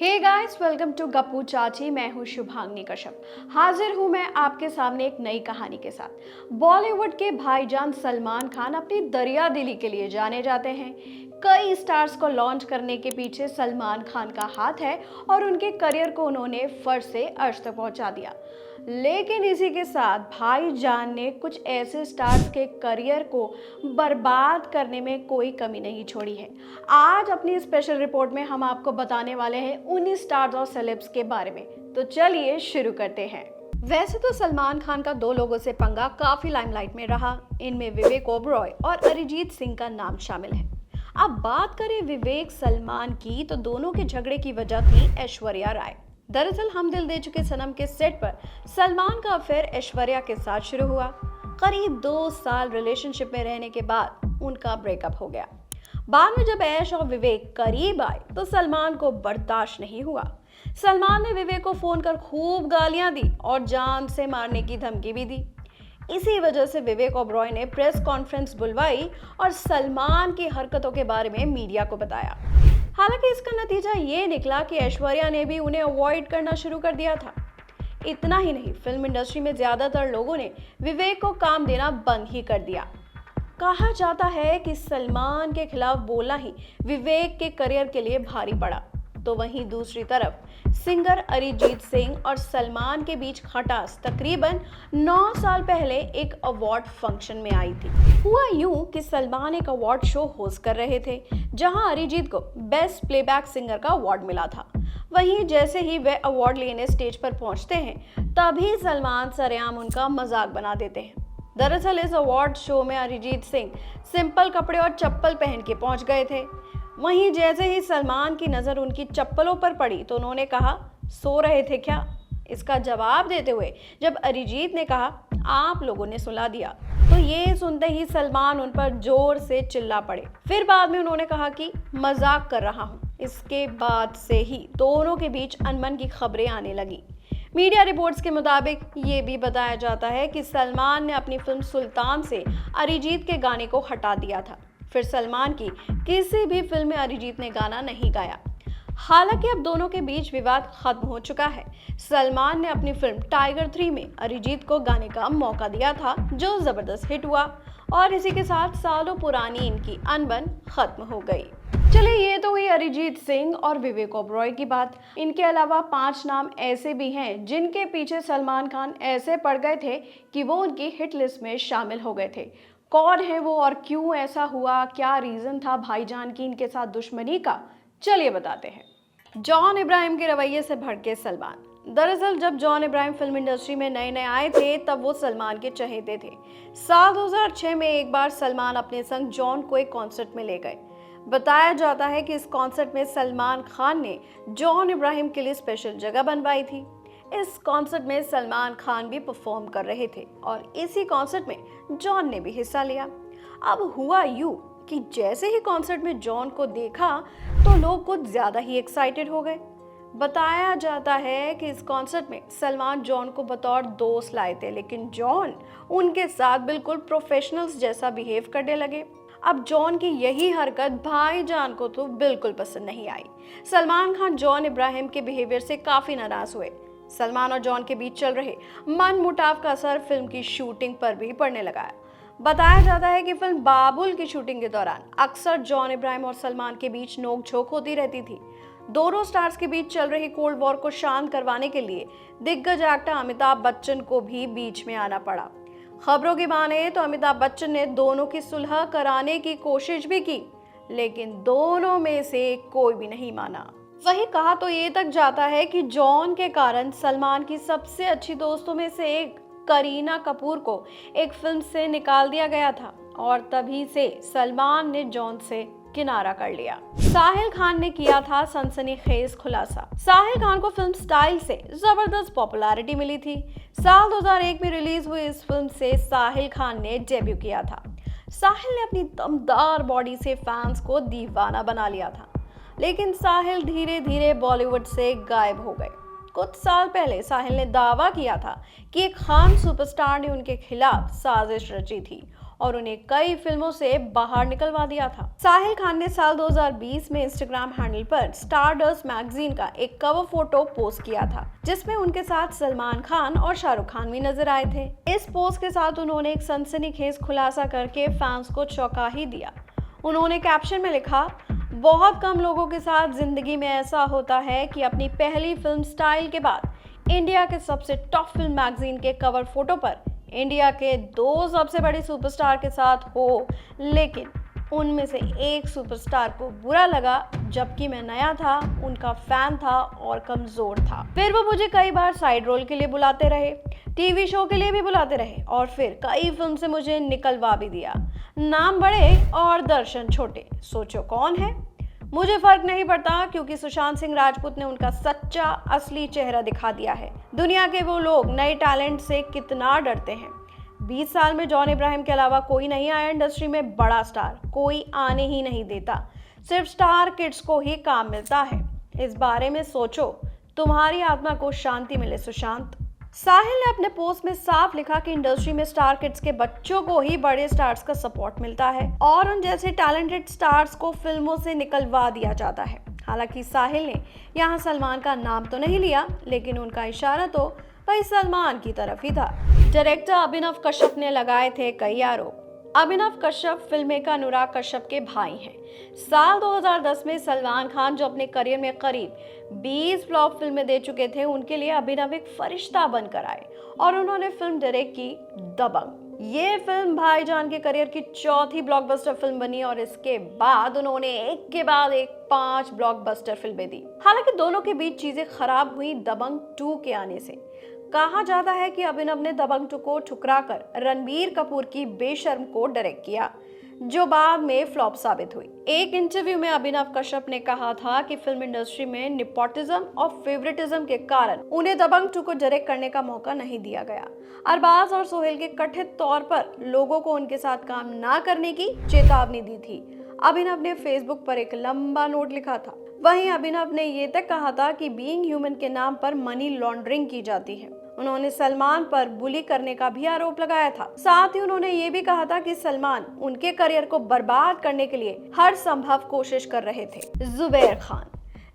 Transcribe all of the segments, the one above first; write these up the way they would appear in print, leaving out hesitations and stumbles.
Hey guys, welcome to Gappu Chachi. मैं हूँ शुभांगी कश्यप। हाजिर हूँ मैं आपके सामने एक नई कहानी के साथ। बॉलीवुड के भाईजान सलमान खान अपनी दरिया दिली के लिए जाने जाते हैं। कई स्टार्स को लॉन्च करने के पीछे सलमान खान का हाथ है और उनके करियर को उन्होंने फर्श से अर्श तक पहुंचा दिया। लेकिन इसी के साथ भाईजान ने कुछ ऐसे स्टार्स के करियर को बर्बाद करने में कोई कमी नहीं छोड़ी है। आज अपनी स्पेशल रिपोर्ट में हम आपको बताने वाले हैं उन्हीं स्टार्स और सेलेब्स के बारे में। तो चलिए शुरू करते हैं। वैसे तो सलमान खान का दो लोगों से पंगा काफी लाइमलाइट में रहा। इनमें विवेक ओबरॉय और अरिजीत सिंह का नाम शामिल है। अब बात करें विवेक सलमान की, तो दोनों के झगड़े की वजह थी ऐश्वर्या राय। दरअसल हम दिल दे चुके सनम के सेट पर सलमान का अफेयर ऐश्वर्या के साथ शुरू हुआ। करीब 2 साल रिलेशनशिप में रहने के बाद उनका ब्रेकअप हो गया। बाद में जब ऐश और विवेक करीब आए तो सलमान को बर्दाश्त नहीं हुआ। सलमान ने विवेक को फोन कर खूब गालियां दी और जान से मारने की धमकी भी दी। इसी वजह से विवेक ओबरॉय ने प्रेस कॉन्फ्रेंस बुलवाई और सलमान की हरकतों के बारे में मीडिया को बताया। हालांकि इसका नतीजा ये निकला कि ऐश्वर्या ने भी उन्हें अवॉइड करना शुरू कर दिया था। इतना ही नहीं, फिल्म इंडस्ट्री में ज्यादातर लोगों ने विवेक को काम देना बंद ही कर दिया। कहा जाता है कि सलमान के खिलाफ बोलना ही विवेक के करियर के लिए भारी पड़ा। तो वहीं दूसरी तरफ सिंगर अरिजीत सिंह और सलमान के बीच खटास तकरीबन 9 साल पहले एक अवार्ड फंक्शन में आई थी। हुआ यूं कि सलमान एक अवार्ड शो होस्ट कर रहे थे, जहां अरिजीत को बेस्ट प्लेबैक सिंगर का अवार्ड मिला था। वहीं जैसे ही वे अवार्ड लेने स्टेज पर पहुंचते हैं, तभी सलमान सरेआम उनका मजाक बना देते हैं। दरअसल इस अवार्ड शो में अरिजीत सिंह सिंपल कपड़े और चप्पल पहन के पहुंच गए थे। वहीं जैसे ही सलमान की नज़र उनकी चप्पलों पर पड़ी तो उन्होंने कहा, सो रहे थे क्या? इसका जवाब देते हुए जब अरिजीत ने कहा, आप लोगों ने सुला दिया, तो ये सुनते ही सलमान उन पर जोर से चिल्ला पड़े। फिर बाद में उन्होंने कहा कि मजाक कर रहा हूँ। इसके बाद से ही दोनों के बीच अनबन की खबरें आने लगी। मीडिया रिपोर्ट्स के मुताबिक ये भी बताया जाता है कि सलमान ने अपनी फिल्म सुल्तान से अरिजीत के गाने को हटा दिया था। फिर सलमान की किसी भी फिल्म में अरिजीत ने गाना नहीं गाया। हालांकि अब दोनों के बीच विवाद खत्म हो चुका है। सलमान ने अपनी फिल्म टाइगर 3 में अरिजीत को गाने का मौका दिया था, जो जबरदस्त हिट हुआ और इसी के साथ सालों पुरानी इनकी अनबन खत्म हो गई। चलिए, ये तो हुई अरिजीत सिंह और विवेक ओबरॉय की बात। इनके अलावा 5 नाम ऐसे भी हैं जिनके पीछे सलमान खान ऐसे पड़ गए थे कि वो उनकी हिट लिस्ट में शामिल हो गए थे। कौन है वो और क्यों ऐसा हुआ, क्या रीजन था भाईजान की इनके साथ दुश्मनी का, चलिए बताते हैं। जॉन इब्राहिम के रवैये से भड़के सलमान। दरअसल जब जॉन इब्राहिम फिल्म इंडस्ट्री में नए नए आए थे, तब वो सलमान के चहेते थे। साल 2006 में एक बार सलमान अपने संग जॉन को एक कॉन्सर्ट में ले गए। बताया जाता है कि इस कॉन्सर्ट में सलमान खान ने जॉन इब्राहिम के लिए स्पेशल जगह बनवाई थी। इस कॉन्सर्ट में सलमान खान भी परफॉर्म कर रहे थे और इसी कॉन्सर्ट में जॉन ने भी हिस्सा लिया। अब हुआ यूं कि जैसे ही कॉन्सर्ट में जॉन को देखा तो लोग कुछ ज्यादा ही एक्साइटेड हो गए। बताया जाता है कि इस कॉन्सर्ट में सलमान जॉन को बतौर दोस्त लाए थे, लेकिन जॉन उनके साथ बिल्कुल प्रोफेशनल्स जैसा बिहेव करने लगे। अब जॉन की यही हरकत भाईजान को तो बिल्कुल पसंद नहीं आई। सलमान खान जॉन इब्राहिम के बिहेवियर से काफी नाराज हुए। सलमान और जॉन के बीच चल रहे मनमुटाव का असर फिल्म की शूटिंग पर भी पड़ने लगा है। बताया जाता है कि फिल्म बाबुल की शूटिंग के दौरान अक्सर जॉन इब्राहिम और सलमान के बीच नोकझोंक होती रहती थी। दोनों स्टार्स के बीच चल रही कोल्ड वॉर को शांत करवाने के लिए दिग्गज एक्टर अमिताभ बच्चन को भी बीच में आना पड़ा। खबरों की माने तो अमिताभ बच्चन ने दोनों की सुलह कराने की कोशिश भी की, लेकिन दोनों में से कोई भी नहीं माना। वही कहा तो ये तक जाता है कि जॉन के कारण सलमान की सबसे अच्छी दोस्तों में से एक करीना कपूर को एक फिल्म से निकाल दिया गया था और तभी से सलमान ने जॉन से किनारा कर लिया। साहिल खान ने किया था सनसनीखेज खुलासा। साहिल खान को फिल्म स्टाइल से जबरदस्त पॉपुलैरिटी मिली थी। साल 2001 में रिलीज हुई इस फिल्म से साहिल खान ने डेब्यू किया था। साहिल ने अपनी दमदार बॉडी से फैंस को दीवाना बना लिया था, लेकिन साहिल धीरे धीरे बॉलीवुड से गायब हो गए। कुछ साल पहले साहिल ने दावा किया था कि एक खान सुपरस्टार ने उनके खिलाफ साजिश रची थी और उन्हें कई फिल्मों से बाहर निकलवा दिया था। साहिल खान ने साल 2020 में इंस्टाग्राम हैंडल पर स्टारडस्ट मैगजीन का एक कवर फोटो पोस्ट किया था, जिसमें उनके साथ सलमान खान और शाहरुख खान भी नजर आए थे। इस पोस्ट के साथ उन्होंने एक सनसनीखेज खुलासा करके फैंस को चौंका ही दिया। उन्होंने कैप्शन में लिखा, बहुत कम लोगों के साथ जिंदगी में ऐसा होता है कि अपनी पहली फिल्म स्टाइल के बाद इंडिया के सबसे टॉप फिल्म मैगजीन के कवर फोटो पर इंडिया के 2 सबसे बड़े सुपरस्टार के साथ हो, लेकिन उनमें से एक सुपरस्टार को बुरा लगा, जबकि मैं नया था, उनका फैन था और कमजोर था। फिर वो मुझे कई बार साइड रोल के लिए बुलाते रहे, टीवी शो के लिए भी बुलाते रहे और फिर कई फिल्म से मुझे निकलवा भी दिया। नाम बड़े और दर्शन छोटे, सोचो कौन है? मुझे फर्क नहीं पड़ता, क्योंकि सुशांत सिंह राजपूत ने उनका सच्चा असली चेहरा दिखा दिया है। दुनिया के वो लोग नए टैलेंट से कितना डरते हैं। 20 साल में जॉन इब्राहिम के अलावा कोई नहीं आया इंडस्ट्री में बड़ा स्टार, कोई आने ही नहीं देता, सिर्फ स्टार किड्स को ही काम मिलता है। इस बारे में सोचो, तुम्हारी आत्मा को शांति मिले सुशांत। साहिल ने अपने पोस्ट में साफ लिखा कि इंडस्ट्री में स्टार किड्स के बच्चों को ही बड़े स्टार्स का सपोर्ट मिलता है और उन जैसे टैलेंटेड स्टार्स को फिल्मों से निकलवा दिया जाता है। हालांकि साहिल ने यहाँ सलमान का नाम तो नहीं लिया, लेकिन उनका इशारा तो भाई सलमान की तरफ ही था। डायरेक्टर अभिनव कश्यप ने लगाए थे कई आरोप। अभिनव कश्यप फिल्म मेकर अनुराग कश्यप के भाई हैं। साल 2010 में सलमान खान, जो अपने करियर में करीब 20 फ्लॉप फिल्में दे चुके थे, उनके लिए अभिनव एक फरिश्ता बनकर आए और उन्होंने फिल्म डायरेक्ट की दबंग। ये फिल्म भाईजान के करियर की चौथी ब्लॉकबस्टर फिल्म बनी और इसके बाद उन्होंने एक के बाद एक 5 ब्लॉकबस्टर फिल्में दी। हालांकि दोनों के बीच चीजें खराब हुई दबंग 2 के आने से। कहा जाता है कि अभिनव ने दबंग 2 को ठुकराकर रणबीर कपूर की बेशर्म को डायरेक्ट किया, जो बाद में फ्लॉप साबित हुई। एक इंटरव्यू में अभिनव कश्यप ने कहा था कि फिल्म इंडस्ट्री में निपोटिज्म और फेवरेटिज्म के कारण उन्हें दबंग 2 को डायरेक्ट करने का मौका नहीं दिया गया। अरबाज और सोहेल के कथित तौर पर लोगों को उनके साथ काम ना करने की चेतावनी दी थी। अभिनव ने फेसबुक पर एक लंबा नोट लिखा था। वहीं अभिनव ने ये तक कहा था कि बीइंग ह्यूमन के नाम पर मनी लॉन्ड्रिंग की जाती है। उन्होंने सलमान पर बुली करने का भी आरोप लगाया था। साथ ही उन्होंने ये भी कहा था कि सलमान उनके करियर को बर्बाद करने के लिए हर संभव कोशिश कर रहे थे। जुबैर खान।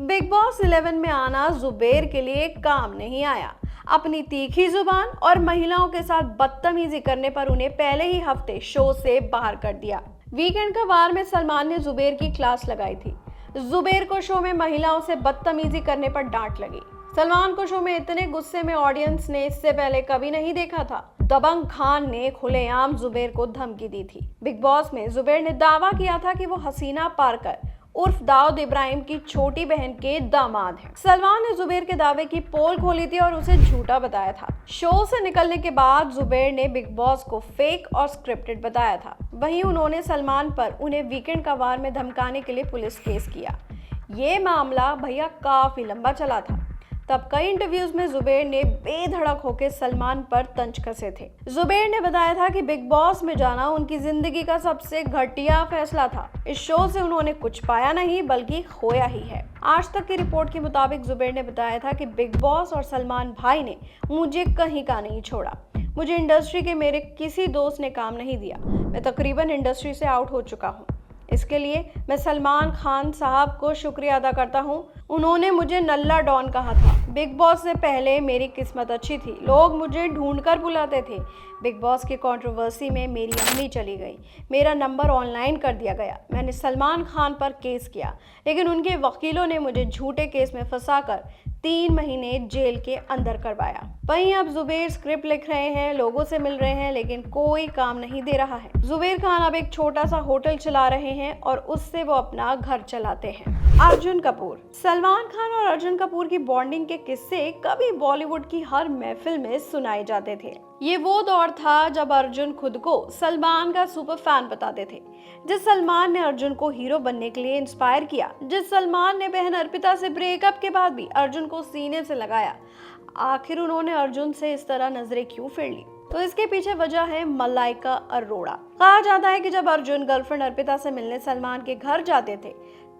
बिग बॉस 11 में आना जुबैर के लिए काम नहीं आया। अपनी तीखी जुबान और महिलाओं के साथ बदतमीजी करने पर उन्हें पहले ही हफ्ते शो से बाहर कर दिया। वीकेंड का वार में सलमान ने जुबैर की क्लास लगाई थी। जुबैर को शो में महिलाओं से बदतमीजी करने पर डांट लगी। सलमान को शो में इतने गुस्से में ऑडियंस ने इससे पहले कभी नहीं देखा था। दबंग खान ने खुलेआम जुबैर को धमकी दी थी। बिग बॉस में जुबैर ने दावा किया था कि वो हसीना पारकर उर्फ दाऊद इब्राहिम की छोटी बहन के दामाद हैं। सलमान ने जुबैर के दावे की पोल खोली थी और उसे झूठा बताया था। शो से निकलने के बाद जुबैर ने बिग बॉस को फेक और स्क्रिप्टेड बताया था। वहीं उन्होंने सलमान पर उन्हें वीकेंड का वार में धमकाने के लिए पुलिस केस किया। ये मामला भैया काफी लंबा चला था। तब कई इंटरव्यूज में जुबैर ने बेधड़क होकर सलमान पर तंज कसे थे। जुबैर ने बताया था कि बिग बॉस में जाना उनकी जिंदगी का सबसे घटिया फैसला था। इस शो से उन्होंने कुछ पाया नहीं बल्कि खोया ही है। आज तक की रिपोर्ट के मुताबिक जुबैर ने बताया था कि बिग बॉस और सलमान भाई ने मुझे कहीं का नहीं छोड़ा। मुझे इंडस्ट्री के मेरे किसी दोस्त ने काम नहीं दिया। मैं तकरीबन इंडस्ट्री से आउट हो चुका हूँ। इसके लिए मैं सलमान खान साहब को शुक्रिया अदा करता हूँ। उन्होंने मुझे नल्ला डॉन कहा था। बिग बॉस से पहले मेरी किस्मत अच्छी थी, लोग मुझे ढूंढकर बुलाते थे। बिग बॉस की कंट्रोवर्सी में मेरी अम्मी चली गई, मेरा नंबर ऑनलाइन कर दिया गया। मैंने सलमान खान पर केस किया, लेकिन उनके वकीलों ने मुझे झूठे केस में फंसाकर 3 महीने जेल के अंदर करवाया। वहीं अब जुबैर स्क्रिप्ट लिख रहे हैं, लोगों से मिल रहे हैं, लेकिन कोई काम नहीं दे रहा है। जुबैर खान अब एक छोटा सा होटल चला रहे हैं और उससे वो अपना घर चलाते हैं। अर्जुन कपूर। सलमान खान और अर्जुन कपूर की बॉन्डिंग के किस्से कभी बॉलीवुड की हर महफिल में सुनाए जाते थे। ये वो दौर था जब अर्जुन खुद को सलमान का सुपर फैन बताते थे। जिस सलमान ने अर्जुन को हीरो बनने के लिए इंस्पायर किया, जिस सलमान ने बहन अर्पिता से ब्रेकअप के बाद भी अर्जुन को सीने से लगाया, आखिर उन्होंने अर्जुन से इस तरह नजरें क्यों फेर ली? तो इसके पीछे वजह है मलाइका अरोड़ा। कहा जाता है कि जब अर्जुन गर्लफ्रेंड अर्पिता से मिलने सलमान के घर जाते थे,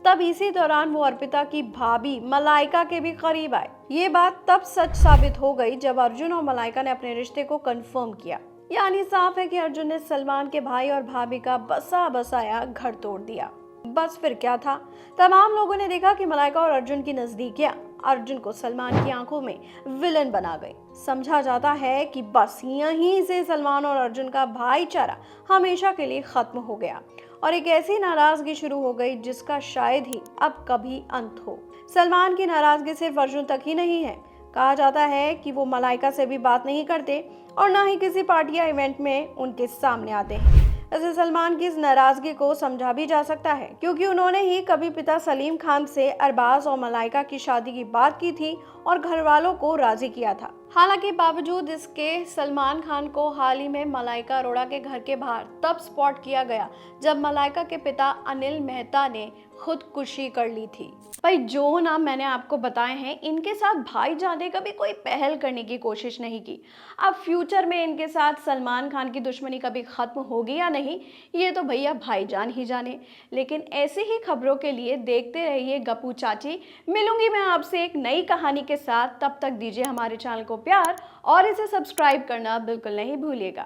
तब इसी दौरान वो अर्पिता की भाभी मलाइका के भी करीब आए। ये बात तब सच साबित हो गई जब अर्जुन और मलाइका ने अपने रिश्ते को कंफर्म किया। यानी साफ है कि अर्जुन ने सलमान के भाई और भाभी का बसा बसाया घर तोड़ दिया। बस फिर क्या था, तमाम लोगों ने देखा कि मलाइका और अर्जुन की नजदीकियां अर्जुन को सलमान की आंखों में विलन बना गई। समझा जाता है कि बस यहीं से सलमान और अर्जुन का भाईचारा हमेशा के लिए खत्म हो गया और एक ऐसी नाराजगी शुरू हो गई जिसका शायद ही अब कभी अंत हो। सलमान की नाराजगी सिर्फ अर्जुन तक ही नहीं है। कहा जाता है कि वो मलाइका से भी बात नहीं करते और ना ही किसी पार्टी या इवेंट में उनके सामने आते हैं। ऐसे सलमान की इस नाराजगी को समझा भी जा सकता है क्योंकि उन्होंने ही कभी पिता सलीम खान से अरबाज और मलाइका की शादी की बात की थी और घर वालों को राजी किया था। हालांकि बावजूद इसके सलमान खान को हाल ही में मलाइका अरोड़ा के घर के बाहर तब स्पॉट किया गया जब मलाइका के पिता अनिल मेहता ने खुदकुशी कर ली थी। भाई जो नाम मैंने आपको बताए हैं इनके साथ भाईजाने का भी कोई पहल करने की कोशिश नहीं की। अब फ्यूचर में इनके साथ सलमान खान की दुश्मनी कभी खत्म होगी या नहीं ये तो भैया भाईजान ही जाने। लेकिन ऐसी ही खबरों के लिए देखते रहिए गप्पू चाची। मिलूंगी मैं आपसे एक नई कहानी के साथ, तब तक दीजिए हमारे चैनल को प्यार और इसे सब्सक्राइब करना बिल्कुल नहीं भूलिएगा।